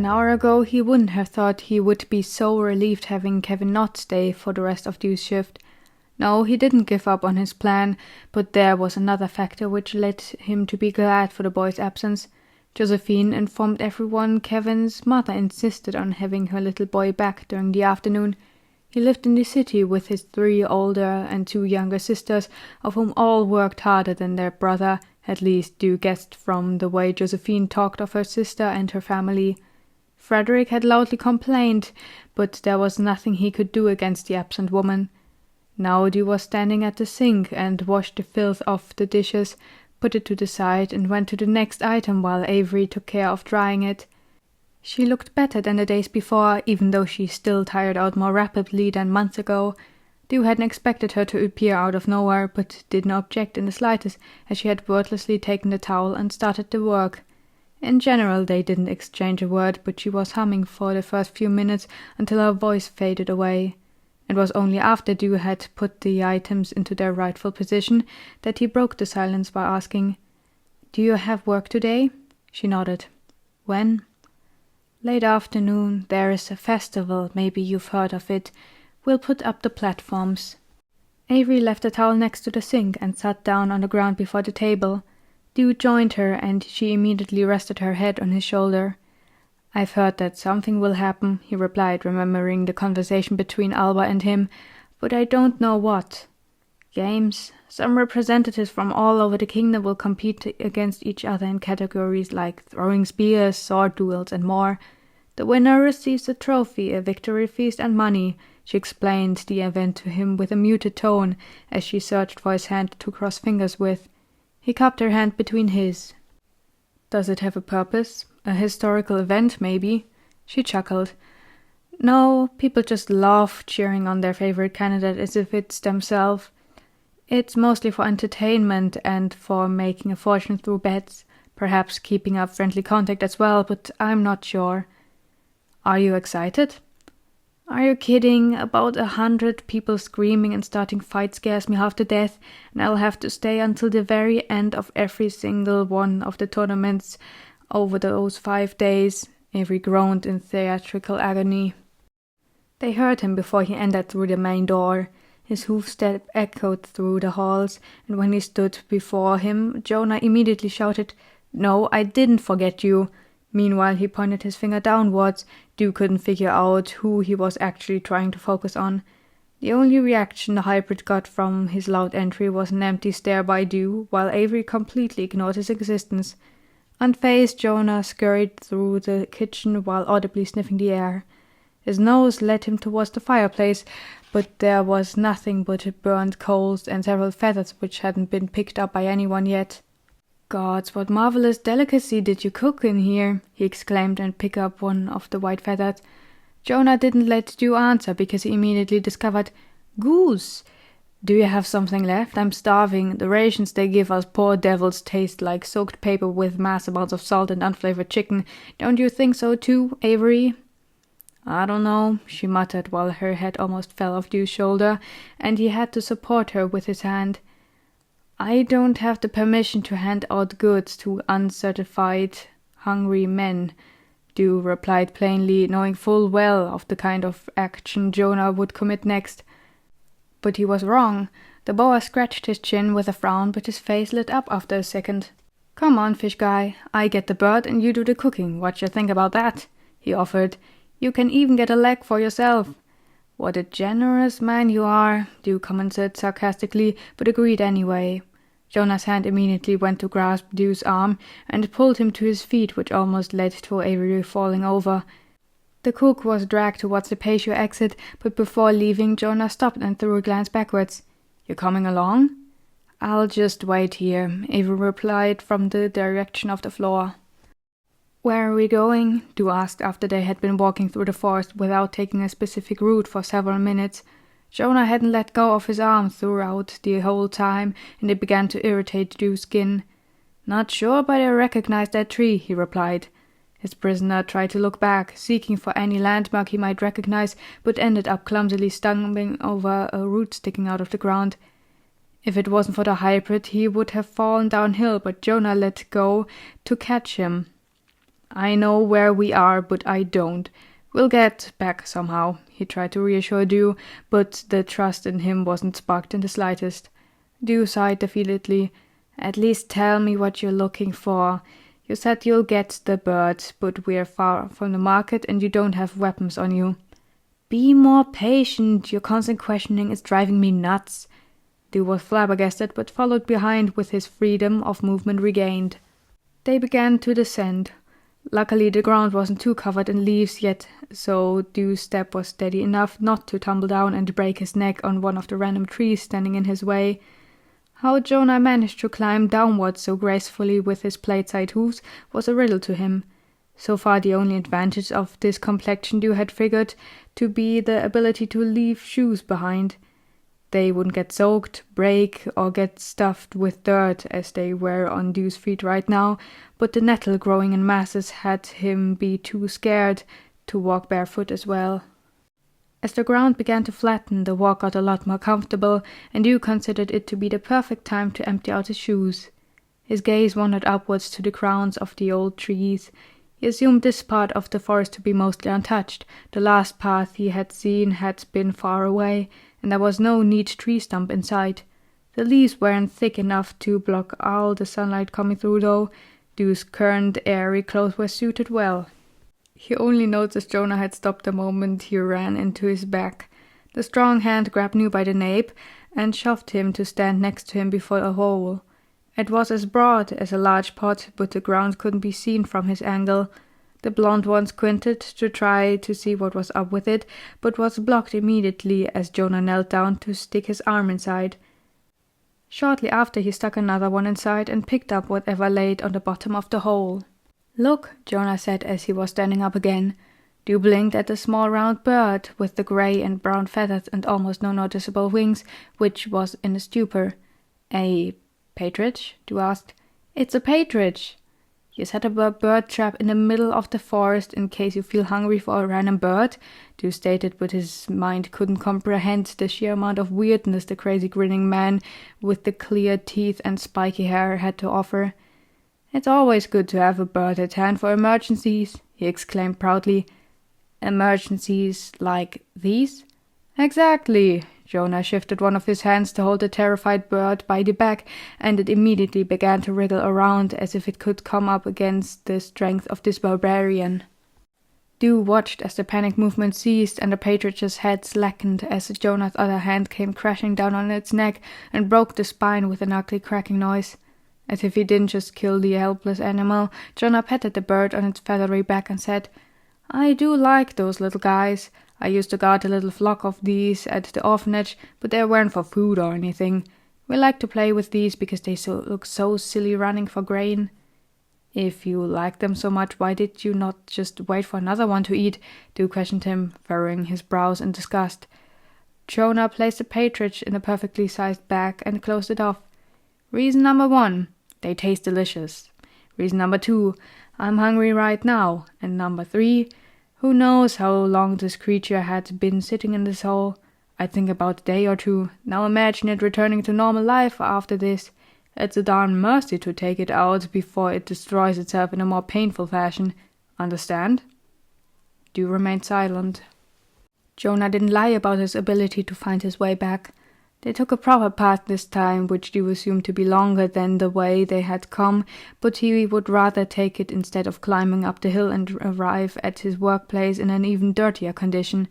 hour ago, he wouldn't have thought he would be so relieved having Kevin not stay for the rest of Dew's shift. No, he didn't give up on his plan, but there was another factor which led him to be glad for the boy's absence. Josephine informed everyone Kevin's mother insisted on having her little boy back during the afternoon. He lived in the city with his 3 older and 2 younger sisters, of whom all worked harder than their brother, at least Dew guessed from the way Josephine talked of her sister and her family. Frederick had loudly complained, but there was nothing he could do against the absent woman. Now Dew was standing at the sink and washed the filth off the dishes, put it to the side, and went to the next item while Avery took care of drying it. She looked better than the days before, even though she still tired out more rapidly than months ago. Dew hadn't expected her to appear out of nowhere, but did not object in the slightest, as she had wordlessly taken the towel and started the work. In general, they didn't exchange a word, but she was humming for the first few minutes until her voice faded away. It was only after Dew had put the items into their rightful position that he broke the silence by asking, "Do you have work today?" She nodded. "When?" "Late afternoon. There is a festival, maybe you've heard of it. We'll put up the platforms." Avery left the towel next to the sink and sat down on the ground before the table. Dew joined her, and she immediately rested her head on his shoulder. "I've heard that something will happen," he replied, remembering the conversation between Alba and him, "but I don't know what." "Games. Some representatives from all over the kingdom will compete against each other in categories like throwing spears, sword duels, and more. The winner receives a trophy, a victory feast, and money." She explained the event to him with a muted tone as she searched for his hand to cross fingers with. He cupped her hand between his. "Does it have a purpose? A historical event, maybe?" She chuckled. "No, people just love cheering on their favorite candidate as if it's themselves. It's mostly for entertainment and for making a fortune through bets, perhaps keeping up friendly contact as well, but I'm not sure." "Are you excited?" "Are you kidding? About 100 people screaming and starting fights scares me half to death, and I'll have to stay until the very end of every single one of the tournaments over those 5 days." Avery groaned in theatrical agony. They heard him before he entered through the main door. His hoofstep echoed through the halls, and when he stood before him, Jonah immediately shouted, "No, I didn't forget you." Meanwhile, he pointed his finger downwards. Dew couldn't figure out who he was actually trying to focus on. The only reaction the hybrid got from his loud entry was an empty stare by Dew, while Avery completely ignored his existence. Unfazed, Jonah scurried through the kitchen while audibly sniffing the air. His nose led him towards the fireplace, but there was nothing but burnt coals and several feathers which hadn't been picked up by anyone yet. "Gods, what marvelous delicacy did you cook in here!" he exclaimed and picked up one of the white feathers. Jonah didn't let Dew answer because he immediately discovered, "Goose! Do you have something left? I'm starving. The rations they give us poor devils taste like soaked paper with mass amounts of salt and unflavored chicken. Don't you think so too, Avery?" "I don't know," she muttered while her head almost fell off Dew's shoulder, and he had to support her with his hand. "I don't have the permission to hand out goods to uncertified, hungry men," Dew replied plainly, knowing full well of the kind of action Jonah would commit next. But he was wrong. The boa scratched his chin with a frown, but his face lit up after a second. "Come on, fish guy. I get the bird and you do the cooking. What you think about that?" he offered. "You can even get a leg for yourself." "What a generous man you are," Dew commented sarcastically, but agreed anyway. Jonah's hand immediately went to grasp Dew's arm and pulled him to his feet, which almost led to Avery falling over. The cook was dragged towards the patio exit, but before leaving, Jonah stopped and threw a glance backwards. "You coming along?" "I'll just wait here," Avery replied from the direction of the floor. "Where are we going?" Dew asked after they had been walking through the forest without taking a specific route for several minutes. Jonah hadn't let go of his arm throughout the whole time, and it began to irritate Dew's skin. "Not sure, but I recognize that tree," he replied. His prisoner tried to look back, seeking for any landmark he might recognize, but ended up clumsily stumbling over a root sticking out of the ground. If it wasn't for the hybrid, he would have fallen downhill, but Jonah let go to catch him. I know where we are, but I don't. We'll get back somehow, he tried to reassure Dew, but the trust in him wasn't sparked in the slightest. Dew sighed defeatedly. At least tell me what you're looking for. You said you'll get the bird, but we're far from the market and you don't have weapons on you. Be more patient. Your constant questioning is driving me nuts. Dew was flabbergasted, but followed behind with his freedom of movement regained. They began to descend. Luckily, the ground wasn't too covered in leaves yet, so Dew's step was steady enough not to tumble down and break his neck on one of the random trees standing in his way. How Jonah managed to climb downwards so gracefully with his plate-side hooves was a riddle to him. So far the only advantage of this complexion Dew had figured to be the ability to leave shoes behind. They wouldn't get soaked, break, or get stuffed with dirt as they were on Dew's feet right now, but the nettle growing in masses had him be too scared to walk barefoot as well. As the ground began to flatten, the walk got a lot more comfortable, and Dew considered it to be the perfect time to empty out his shoes. His gaze wandered upwards to the crowns of the old trees. He assumed this part of the forest to be mostly untouched. The last path he had seen had been far away, and there was no neat tree stump in sight. The leaves weren't thick enough to block all the sunlight coming through, though. Dew's current airy clothes were suited well. He only noticed Jonah had stopped the moment he ran into his back. The strong hand grabbed Dew by the nape and shoved him to stand next to him before a hole. It was as broad as a large pot, but the ground couldn't be seen from his angle. The blond one squinted to try to see what was up with it, but was blocked immediately as Jonah knelt down to stick his arm inside. Shortly after he stuck another one inside and picked up whatever laid on the bottom of the hole. Look, Jonah said as he was standing up again. Dew blinked at the small round bird with the grey and brown feathers and almost no noticeable wings, which was in a stupor. A partridge? Dew asked. It's a partridge. You set up a bird trap in the middle of the forest in case you feel hungry for a random bird, Dew stated, but his mind couldn't comprehend the sheer amount of weirdness the crazy grinning man with the clear teeth and spiky hair had to offer. It's always good to have a bird at hand for emergencies, he exclaimed proudly. Emergencies like these? Exactly. Jonah shifted one of his hands to hold the terrified bird by the back, and it immediately began to wriggle around as if it could come up against the strength of this barbarian. Dew watched as the panic movement ceased and the partridge's head slackened as Jonah's other hand came crashing down on its neck and broke the spine with an ugly cracking noise. As if he didn't just kill the helpless animal, Jonah patted the bird on its feathery back and said, I do like those little guys. I used to guard a little flock of these at the orphanage, but they weren't for food or anything. We like to play with these because they look so silly running for grain. If you like them so much, why did you not just wait for another one to eat? Dew questioned him, furrowing his brows in disgust. Jonah placed the partridge in a perfectly sized bag and closed it off. Reason number 1. They taste delicious. Reason number 2, I'm hungry right now. And number 3, who knows how long this creature had been sitting in this hole? I think about a day or 2. Now imagine it returning to normal life after this. It's a darn mercy to take it out before it destroys itself in a more painful fashion. Understand? Dew remained silent. Jonah didn't lie about his ability to find his way back. They took a proper path this time, which Dew assumed to be longer than the way they had come, but he would rather take it instead of climbing up the hill and arrive at his workplace in an even dirtier condition.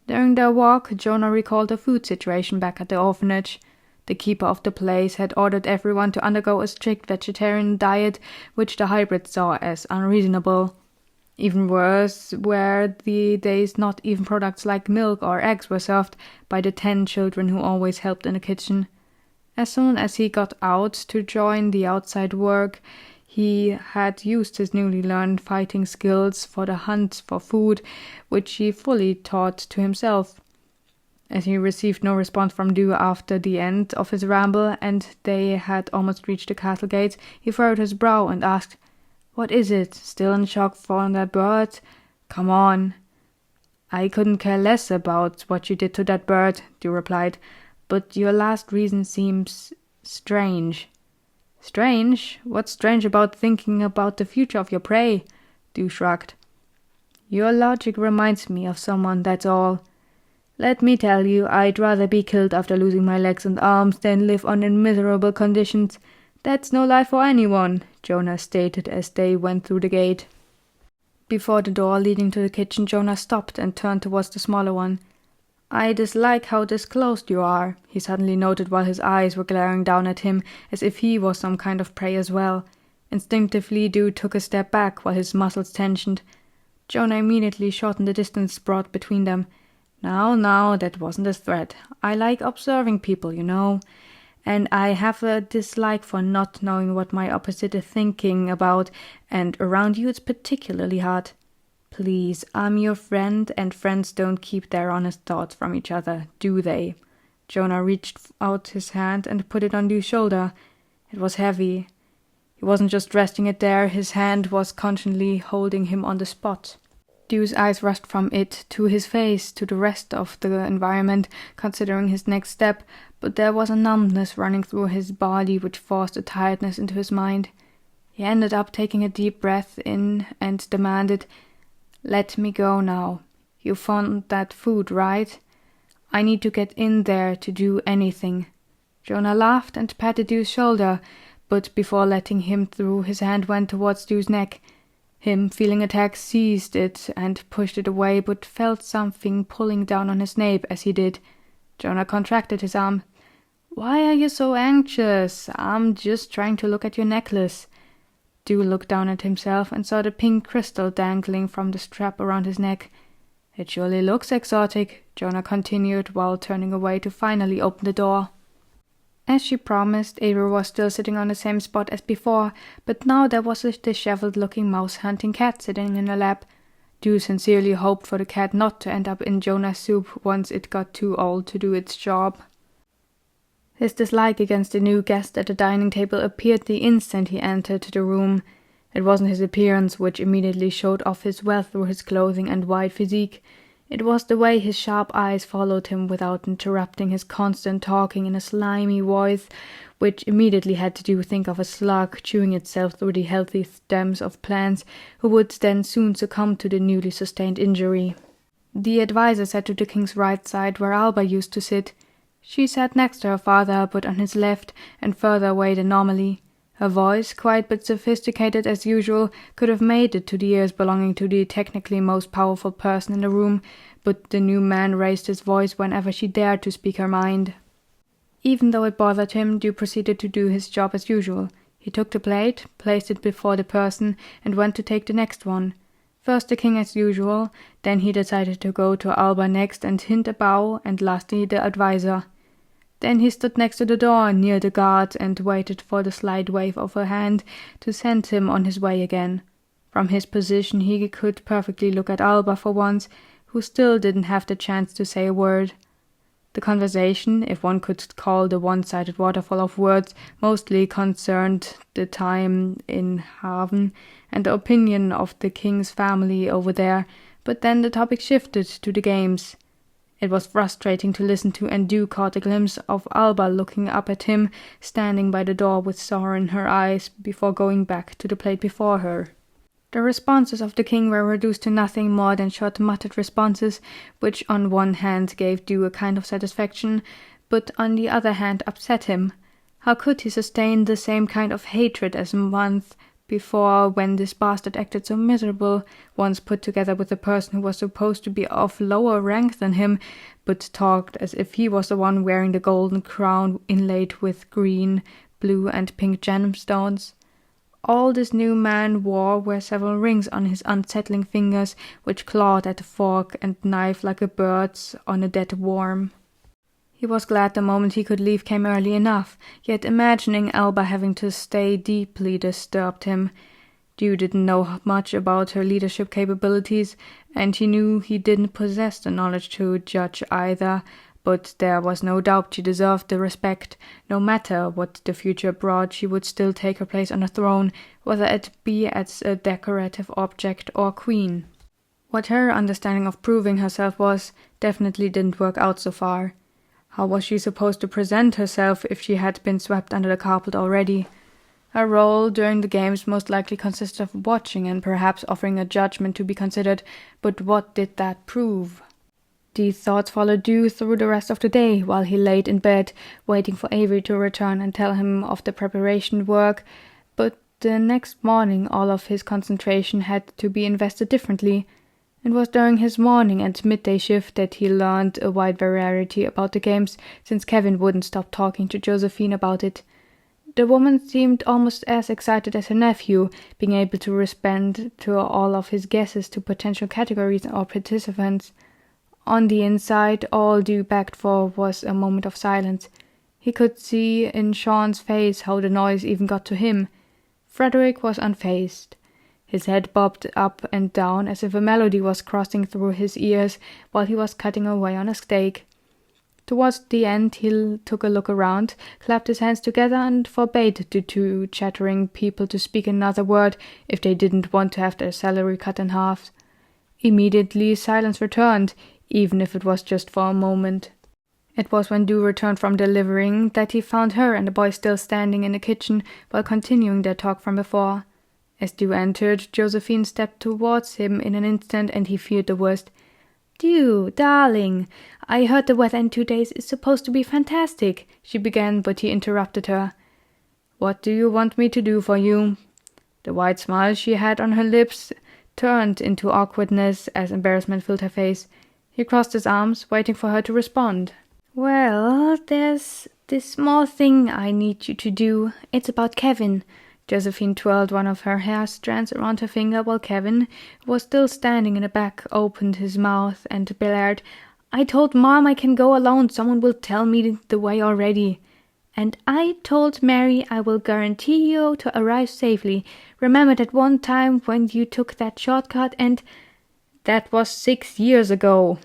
During their walk, Jonah recalled the food situation back at the orphanage. The keeper of the place had ordered everyone to undergo a strict vegetarian diet, which the hybrids saw as unreasonable. Even worse were the days not even products like milk or eggs were served by the 10 children who always helped in the kitchen. As soon as he got out to join the outside work, he had used his newly learned fighting skills for the hunt for food, which he fully taught to himself. As he received no response from Dew after the end of his ramble, and they had almost reached the castle gates, he furrowed his brow and asked, What is it? Still in shock for that bird? Come on. I couldn't care less about what you did to that bird, Dew replied, but your last reason seems strange. Strange? What's strange about thinking about the future of your prey? Dew shrugged. Your logic reminds me of someone, that's all. Let me tell you, I'd rather be killed after losing my legs and arms than live on in miserable conditions. That's no life for anyone, Jonah stated as they went through the gate. Before the door leading to the kitchen, Jonah stopped and turned towards the smaller one. I dislike how disclosed you are, he suddenly noted while his eyes were glaring down at him as if he was some kind of prey as well. Instinctively, Dew took a step back while his muscles tensioned. Jonah immediately shortened the distance brought between them. Now, that wasn't a threat. I like observing people, you know. And I have a dislike for not knowing what my opposite is thinking about, and around you it's particularly hard. Please, I'm your friend, and friends don't keep their honest thoughts from each other, do they? Jonah reached out his hand and put it on Dew's shoulder. It was heavy. He wasn't just resting it there, his hand was consciously holding him on the spot. Dew's eyes rushed from it to his face, to the rest of the environment, considering his next step, but there was a numbness running through his body which forced a tiredness into his mind. He ended up taking a deep breath in and demanded, Let me go now. You found that food, right? I need to get in there to do anything. Jonah laughed and patted Dew's shoulder, but before letting him through, his hand went towards Dew's neck. Him, feeling attacked, seized it and pushed it away, but felt something pulling down on his nape as he did. Jonah contracted his arm. Why are you so anxious? I'm just trying to look at your necklace. Dew looked down at himself and saw the pink crystal dangling from the strap around his neck. It surely looks exotic, Jonah continued while turning away to finally open the door. As she promised, Avery was still sitting on the same spot as before, but now there was a disheveled-looking mouse-hunting cat sitting in her lap. Dew sincerely hoped for the cat not to end up in Jonah's soup once it got too old to do its job. His dislike against the new guest at the dining table appeared the instant he entered the room. It wasn't his appearance which immediately showed off his wealth through his clothing and wide physique. It was the way his sharp eyes followed him without interrupting his constant talking in a slimy voice, which immediately had Dew think of a slug chewing itself through the healthy stems of plants, who would then soon succumb to the newly sustained injury. The advisor sat to the king's right side, where Alba used to sit. She sat next to her father, but on his left and further away than normally. Her voice, quiet but sophisticated as usual, could have made it to the ears belonging to the technically most powerful person in the room, but the new man raised his voice whenever she dared to speak her mind. Even though it bothered him, Dew proceeded to do his job as usual. He took the plate, placed it before the person, and went to take the next one. First the king as usual, then he decided to go to Alba next and hint a bow, and lastly the advisor. Then he stood next to the door, near the guard, and waited for the slight wave of her hand to send him on his way again. From his position he could perfectly look at Alba for once, who still didn't have the chance to say a word. The conversation, if one could call the one-sided waterfall of words, mostly concerned the time in Haven and the opinion of the king's family over there, but then the topic shifted to the games. It was frustrating to listen to, and Dew caught a glimpse of Alba looking up at him, standing by the door with sorrow in her eyes, before going back to the plate before her. The responses of the king were reduced to nothing more than short muttered responses, which on one hand gave Dew a kind of satisfaction, but on the other hand upset him. How could he sustain the same kind of hatred as a month before, when this bastard acted so miserable, once put together with a person who was supposed to be of lower rank than him, but talked as if he was the one wearing the golden crown inlaid with green, blue, and pink gemstones? All this new man wore were several rings on his unsettling fingers, which clawed at the fork and knife like a bird's on a dead worm. He was glad the moment he could leave came early enough, yet imagining Alba having to stay deeply disturbed him. Dew didn't know much about her leadership capabilities, and he knew he didn't possess the knowledge to judge either, but there was no doubt she deserved the respect. No matter what the future brought, she would still take her place on the throne, whether it be as a decorative object or queen. What her understanding of proving herself was, definitely didn't work out so far. How was she supposed to present herself if she had been swept under the carpet already? Her role during the games most likely consisted of watching and perhaps offering a judgment to be considered, but what did that prove? These thoughts followed Dew through the rest of the day, while he laid in bed, waiting for Avery to return and tell him of the preparation work, but the next morning all of his concentration had to be invested differently. It was during his morning and midday shift that he learned a wide variety about the games, since Kevin wouldn't stop talking to Josephine about it. The woman seemed almost as excited as her nephew, being able to respond to all of his guesses to potential categories or participants. On the inside, all Dew begged for was a moment of silence. He could see in Sean's face how the noise even got to him. Frederick was unfazed. His head bobbed up and down as if a melody was crossing through his ears while he was cutting away on a steak. Towards the end he took a look around, clapped his hands together and forbade the two chattering people to speak another word if they didn't want to have their salary cut in half. Immediately silence returned, even if it was just for a moment. It was when Dew returned from delivering that he found her and the boy still standing in the kitchen while continuing their talk from before. As Dew entered, Josephine stepped towards him in an instant and he feared the worst. "Dew, darling, I heard the weather in 2 days is supposed to be fantastic," she began, but he interrupted her. "What do you want me to do for you?" The wide smile she had on her lips turned into awkwardness as embarrassment filled her face. He crossed his arms, waiting for her to respond. "Well, there's this small thing I need you to do. It's about Kevin." Josephine twirled one of her hair strands around her finger while Kevin, who was still standing in the back, opened his mouth and blared, "I told Mom I can go alone. Someone will tell me the way already. And I told Mary I will guarantee you to arrive safely. Remember that one time when you took that shortcut and—" "That was 6 years ago."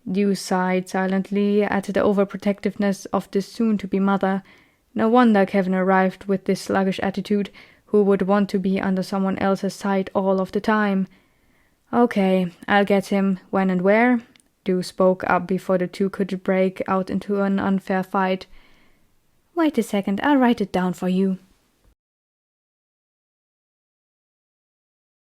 Dew sighed silently at the overprotectiveness of this soon-to-be mother. No wonder Kevin arrived with this sluggish attitude. Who would want to be under someone else's side all of the time? "Okay, I'll get him. When and where?" Dew spoke up before the two could break out into an unfair fight. "Wait a second, I'll write it down for you."